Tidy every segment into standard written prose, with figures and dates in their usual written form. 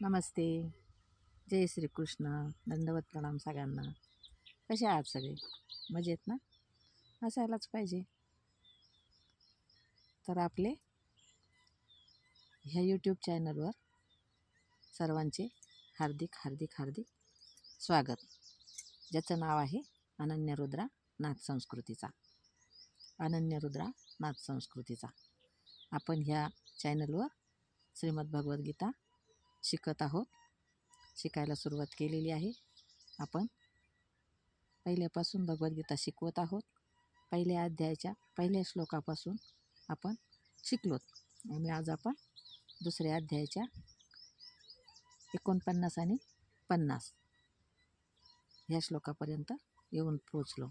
नमस्ते. जय श्रीकृष्ण. दंडवत प्रणाम सगळ्यांना. कसे आहात सगळे? मजेत ना? असायलाच पाहिजे. तर आपले ह्या यूट्यूब चॅनलवर सर्वांचे हार्दिक हार्दिक हार्दिक स्वागत, ज्याचं नाव आहे अनन्य रुद्रा नाथ संस्कृतीचा. अनन्य रुद्रा नाथ संस्कृतीचा. आपण ह्या चॅनलवर श्रीमद्भगवद्गीता शिकत आहोत, शिकायला सुरुवात केलेली आहे. आपण पहिल्यापासून भगवद्गीता शिकवत आहोत. पहिल्या अध्यायाच्या पहिल्या श्लोकापासून आपण शिकलोत आणि आज आपण दुसऱ्या अध्यायाच्या 49 आणि 50 ह्या श्लोकापर्यंत येऊन पोचलो.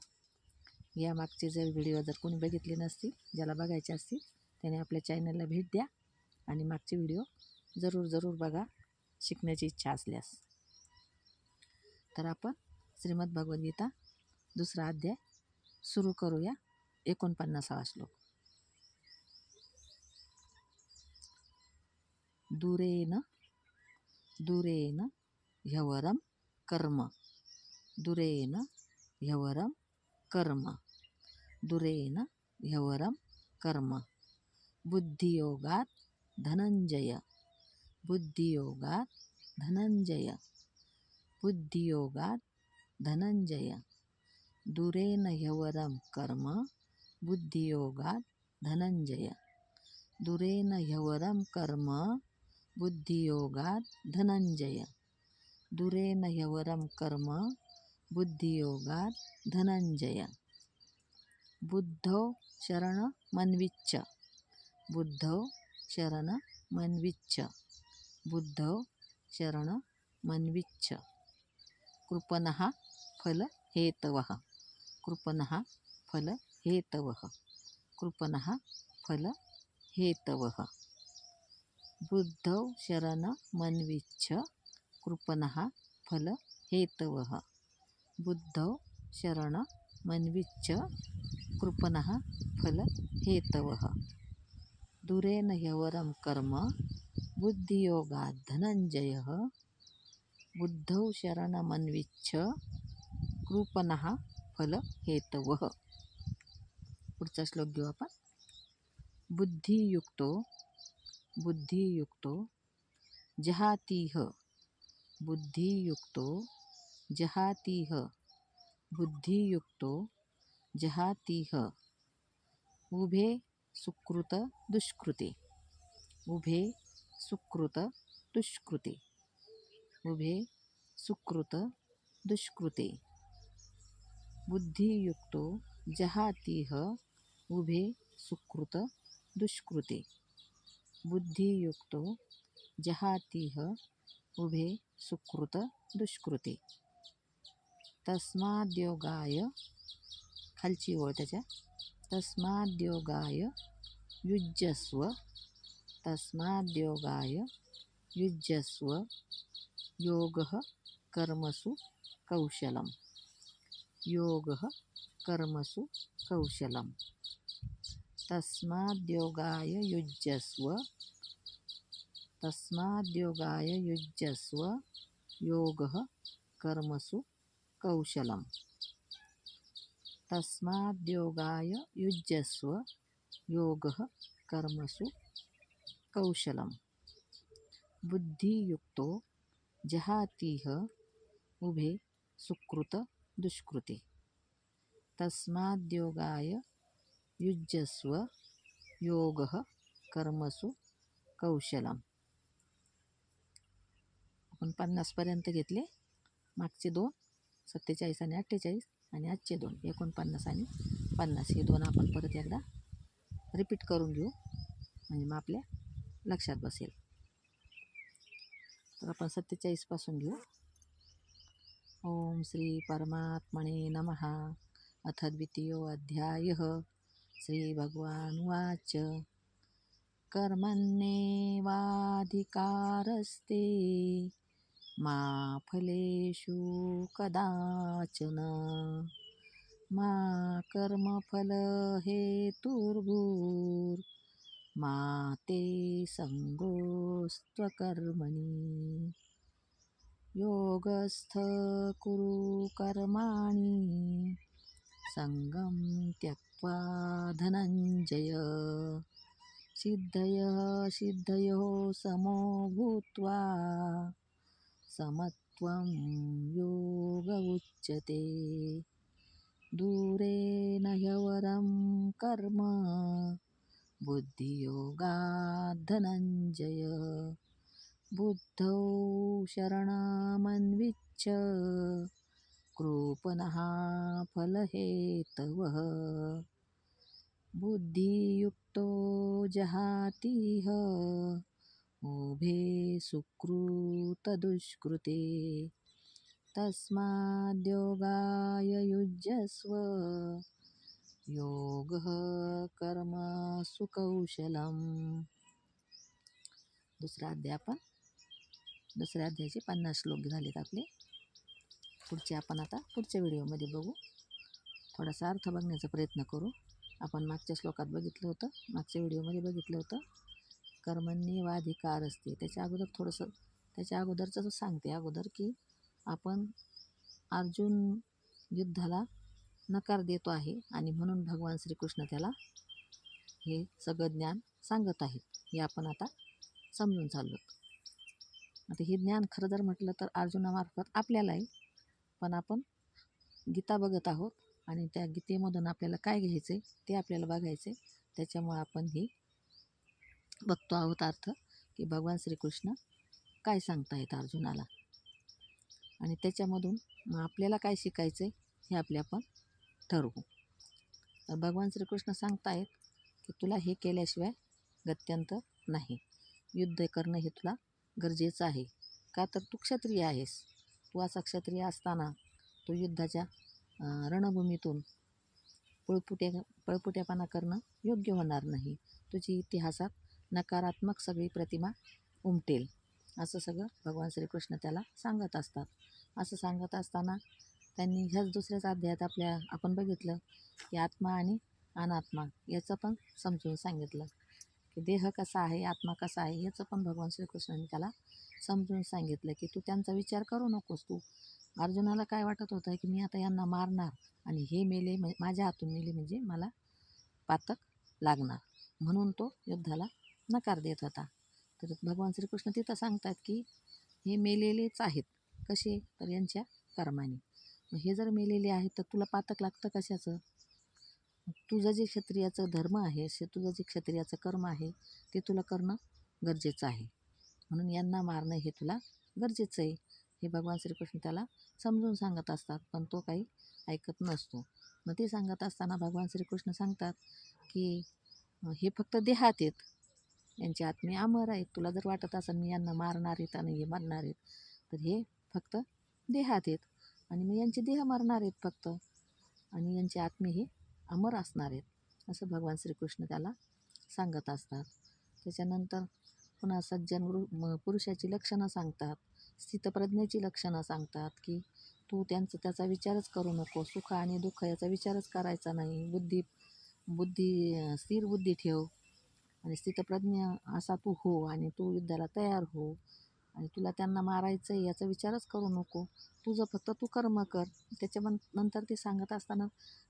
या मागचे जर व्हिडिओ जर कोणी बघितले नसतील, ज्याला बघायचे असतील त्याने आपल्या चॅनलला भेट द्या आणि मागचे व्हिडिओ जरूर बघा, शिकण्याची इच्छा असल्यास. तर आपण श्रीमद्भगवद्गीता दुसरा अध्याय सुरू करूया. 49वा श्लोक. दूरेन ह्यवरं कर्म. दूरेन ह्यवरं कर्म. दूरेन ह्यवरं कर्म. बुद्धियोगात् धनंजय. बुद्धियोगात् धनंजय. बुद्धियोगात् धनंजय. दूरेन ह्यवरं कर्म. बुद्धियोगात् धनंजय. दूरेन ह्यवरं कर्म. बुद्धियोगात् धनंजय. दूरेन ह्यवरं कर्म. बुद्धियोगात् धनंजय. बुद्धौ शरणमन्विच्छ. बुद्धौ शरणमन्विच्छ. बुद्धौ शरणमन्विच्छ. कृपणः फलहेतवः. कृपणः फलहेतवः. कृपणः फलहेतवः. बुद्धौ शरणमन्विच्छ. कृपणः फलहेतवः. बुद्धौ शरणमन्विच्छ. कृपणः फलहेतवः. दूरेन ह्यवरं कर्म. बुद्धियोगात् धनंजयः. बुद्धौ शरणमन्विच्छ. कृपणः फलहेतवः. पुढचा श्लोक घेऊ आपण. बुद्धियुक्तो जहातीह. बुद्धियुक्तो जहातीह. बुद्धियुक्तो जहातीह. उभे सुकृत दुष्कृते. उभे सुकृत दुष्कृते. उभे सुकृत दुष्कृते. बुद्धियुक्तो जहातीह. उभे सुकृत दुष्कृते. बुद्धियुक्तो जहातीह. उभे सुकृत दुष्कृते. तस्माद्योगाय, खालची ओळ त्याच्या, तस्माद्योगाय युज्यस्व. तस्माद्योगाय युज्यस्व. योगः कर्मसु कौशलम्. योगः कर्मसु कौशलम्. तस्माद्योगाय युज्यस्व. तस्माद्योगाय युज्यस्व. योगः कर्मसु कौशलम्. तस्माद्योगाय युज्यस्व. योगः कर्मसु कौशलम्. बुद्धियुक्तो जहातीह. उभे सुकृत दुष्कृते. तस्माद्योगाय युज्यस्व. योगः कर्मसु कौशलम्. आपण 50पर्यंत घेतले. मागचे 2 47 आणि 48 आणि आजचे 2 49 आणि 50 हे 2 आपण परत एकदा रिपीट करून घेऊ, म्हणजे मग आपल्या लक्षात बसेल. तर आपण 47 पासून घेऊ. ओम श्री परमात्मने नमः. अथ द्वितीयोऽध्यायः. श्री भगवान उवाच. कर्मण्येवाधिकारस्ते मा फलेषु कदाचन. मा कर्मफलहेतुर्भूर् मा ते संगोऽस्त्वकर्मणि योगस्थ कुरु कर्माणि संगं त्यक्त्वा धनञ्जय सिद्धयो समो भूत्वा समत्वं योग उच्यते दूरेन ह्यवरं कर्म बुद्धियोगात् धनञ्जय बुद्धौ शरणमन्विच्छ कृपणः फलहेतवः बुद्धियुक्तो जहातीह उभे सुकृतदुष्कृते तस्माद्योगाय युज्यस्व योगः कर्मसु कौशलम्. दुसरा अध्याय दुसऱ्या अध्यायाचे 50 श्लोक झालेत आपले. पुढचे आपण आता पुढच्या व्हिडिओमध्ये बघू. थोडासा अर्थ बघण्याचा प्रयत्न करू. आपण मागच्या श्लोकात बघितलं होतं, मागच्या व्हिडिओमध्ये बघितलं होतं, कर्मण्येवाधिकार असते. त्याच्या अगोदरचं सांगते अगोदर की आपण अर्जुन युद्धाला नकार देतो आहे आणि म्हणून भगवान श्रीकृष्ण त्याला हे सगळं ज्ञान सांगत आहेत. हे आपण आता समजून चाललो. आता हे ज्ञान खरं जर म्हटलं तर अर्जुनामार्फत आपल्याला आहे, पण आपण गीता बघत आहोत आणि त्या गीतेमधून आपल्याला काय घ्यायचं आहे ते आपल्याला बघायचं आहे. त्याच्यामुळं आपण हे बघतो आहोत अर्थ की भगवान श्रीकृष्ण काय सांगतायत अर्जुनाला, आणि त्याच्यामधून मग आपल्याला काय शिकायचं आहे हे आपण ठरवू. तर भगवान श्रीकृष्ण सांगतायत की तुला हे केल्याशिवाय गत्यंतर नाही. युद्ध करणं हे तुला गरजेचं आहे. का तर तू क्षत्रिय आहेस. तू असा क्षत्रिय असताना तू युद्धाच्या रणभूमीतून पळपुट्यापणा करणं योग्य होणार नाही. तुझी इतिहासात नकारात्मक सगळी प्रतिमा उमटेल. असं सगळं भगवान श्रीकृष्ण त्याला सांगत असतात. असं सांगत असताना त्यांनी ह्याच दुसऱ्याच अध्यायात आपण बघितलं की आत्मा आणि अनात्मा याचं पण समजून सांगितलं की देह कसा आहे, आत्मा कसा आहे याचं पण भगवान श्रीकृष्णाने त्याला समजून सांगितलं की तू त्यांचा विचार करू नकोस. तू अर्जुनाला काय वाटत होतं की मी आता यांना मारणार आणि हे मेले, माझ्या हातून मेले म्हणजे मला पातक लागणार, म्हणून तो युद्धाला नकार देत होता. तर भगवान श्रीकृष्ण तिथं सांगतात की हे मेलेलेच आहेत. कसे तर यांच्या कर्माने. हे जर मेलेले आहेत तर तुला पातक लागतं कशाचं? तुझं जे क्षत्रियाचं धर्म आहे, तुझं जे क्षत्रियाचं कर्म आहे ते तुला करणं गरजेचं आहे. म्हणून यांना मारणं हे तुला गरजेचं आहे. हे भगवान श्रीकृष्ण त्याला समजून सांगत असतात, पण तो काही ऐकत नसतो. मग ते सांगत असताना भगवान श्रीकृष्ण सांगतात की हे फक्त देहात आहेत, यांचे आत्मे अमर आहेत. तुला जर वाटत असेल मी यांना मारणार आहेत आणि हे मरणार आहेत, तर हे फक्त देहात आहेत आणि मग यांचे देह मरणार आहेत फक्त, आणि यांचे आत्मे हे अमर असणार आहेत, असं भगवान श्रीकृष्ण त्याला सांगत असतात. त्याच्यानंतर पुन्हा सज्जन पुरुषाची लक्षणं सांगतात, स्थितप्रज्ञेची लक्षणं सांगतात की तू त्याचा विचारच करू नको. सुख आणि दुःख याचा विचारच करायचा नाही. स्थिर बुद्धी ठेव आणि स्थितप्रज्ञ असा तू हो, आणि तू युद्धाला तयार हो, आणि तुला त्यांना मारायचं आहे याचा विचारच करू नको. तुझं फक्त तू कर्म कर. नंतर ते सांगत असताना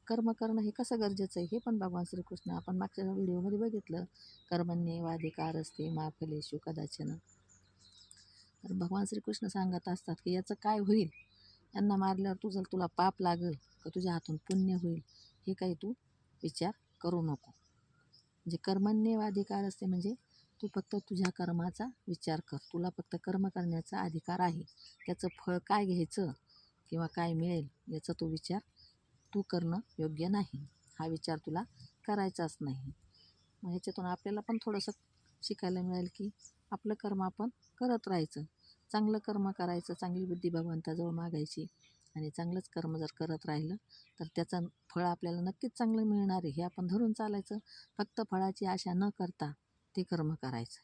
कर्म करणं हे कसं गरजेचं आहे हे पण भगवान श्रीकृष्ण आपण मागच्या व्हिडिओमध्ये बघितलं. कर्मण्येवाधिकार असते मा फलेषु कदाचन. तर भगवान श्रीकृष्ण सांगत असतात की याचं काय होईल, यांना मारल्यावर तुला पाप लागेल का तुझ्या हातून पुण्य होईल, हे काही तू विचार करू नको. म्हणजे कर्मण्येवाधिकार असते म्हणजे तू फक्त तुझ्या कर्माचा विचार कर. तुला फक्त कर्म करण्याचा अधिकार आहे. त्याचं फळ काय घ्यायचं किंवा काय मिळेल याचा विचार तू करणं योग्य नाही. हा विचार तुला करायचाच नाही. मग ह्याच्यातून आपल्याला पण थोडंसं शिकायला मिळेल की आपलं कर्म आपण करत राहायचं, चांगलं कर्म करायचं, चांगली बुद्धी भगवंताजवळ मागायची, आणि चांगलंच कर्म जर करत राहिलं तर त्याचं फळ आपल्याला नक्कीच चांगलं मिळणार आहे हे आपण धरून चालायचं. फक्त फळाची आशा न करता ते कर्म करायचं.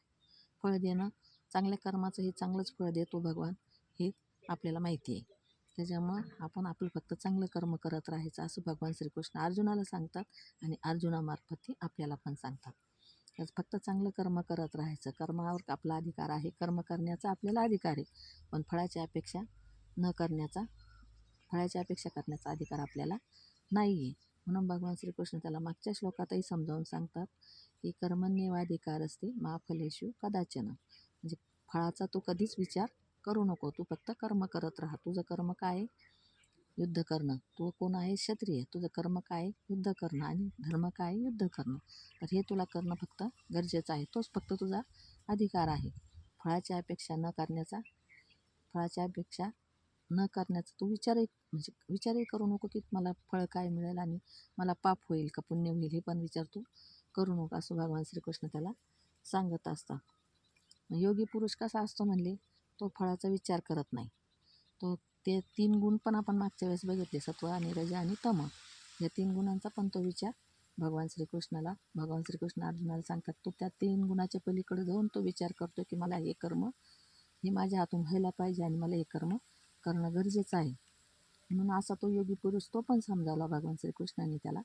फळ देणं, चांगल्या कर्माचं हे चांगलंच फळ देतो भगवान, हे आपल्याला माहिती आहे. त्याच्यामुळं आपण आपलं फक्त चांगलं कर्म करत राहायचं असं भगवान श्रीकृष्ण अर्जुनाला सांगतात आणि अर्जुनामार्फत ते आपल्याला पण सांगतात. तर फक्त चांगलं कर्म करत राहायचं. कर्मावर आपला अधिकार आहे, कर्म करण्याचा आपल्याला अधिकार आहे, पण फळाची अपेक्षा करण्याचा अधिकार आपल्याला नाही आहे. म्हणून भगवान श्रीकृष्ण त्याला मागच्या श्लोकातही समजावून सांगतात की कर्मण्येवाधिकार असते मा फलेषु कदाचन. म्हणजे फळाचा तू कधीच विचार करू नको, तू फक्त कर्म करत राहा. तुझं कर्म काय आहे? युद्ध करणं. तू कोण आहे? क्षत्रिय. तुझं कर्म काय आहे? युद्ध करणं. आणि धर्म काय आहे? युद्ध करणं. तर हे तुला करणं फक्त गरजेचं आहे, तोच फक्त तुझा अधिकार आहे. फळाची अपेक्षा न करण्याचा तू विचारही करू नको की मला फळ काय मिळेल आणि मला पाप होईल का पुण्य होईल, हे पण विचार तू करू नको, असं भगवान श्रीकृष्ण त्याला सांगत असतात. योगी पुरुष कसा असतो म्हणले? तो फळाचा विचार करत नाही. ते 3 गुण पण आपण मागच्या वेळेस बघितले, सत्व आणि रज आणि तम. या 3 गुणांचा पण तो विचार भगवान श्रीकृष्ण अर्जुनाला सांगतात. तो त्या 3 गुणाच्या पलीकडे जाऊन तो विचार करतो की मला हे कर्म हे माझ्या हातून व्हायला पाहिजे आणि मला हे कर्म करणं गरजेचं आहे. म्हणून असा तो योगी पुरुष तो पण समजावला भगवान श्रीकृष्णाने त्याला.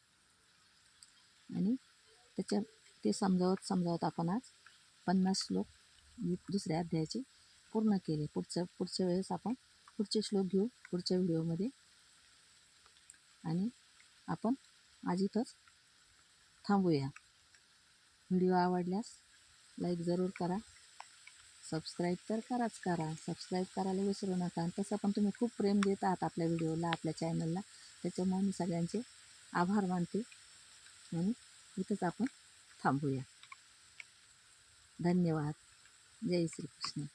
आणि ते समजावत आपण आज 50 श्लोक दुसऱ्या अध्यायाचे पूर्ण केले. पुढच्या वेळेस आपण पुढचे श्लोक घेऊ पुढच्या व्हिडिओमध्ये. आणि आपण आज इथंच थांबूया. व्हिडिओ आवडल्यास लाईक जरूर करा, सबस्क्राईब तर करा. सबस्क्राईब करायला विसरू नका. आणि तसं पण तुम्ही खूप प्रेम देत आहात आपल्या व्हिडिओला, आपल्या चॅनलला, त्याच्यामुळे मी सगळ्यांचे आभार मानते. म्हणून इथंच आपण थांबूया. धन्यवाद. जय श्रीकृष्ण.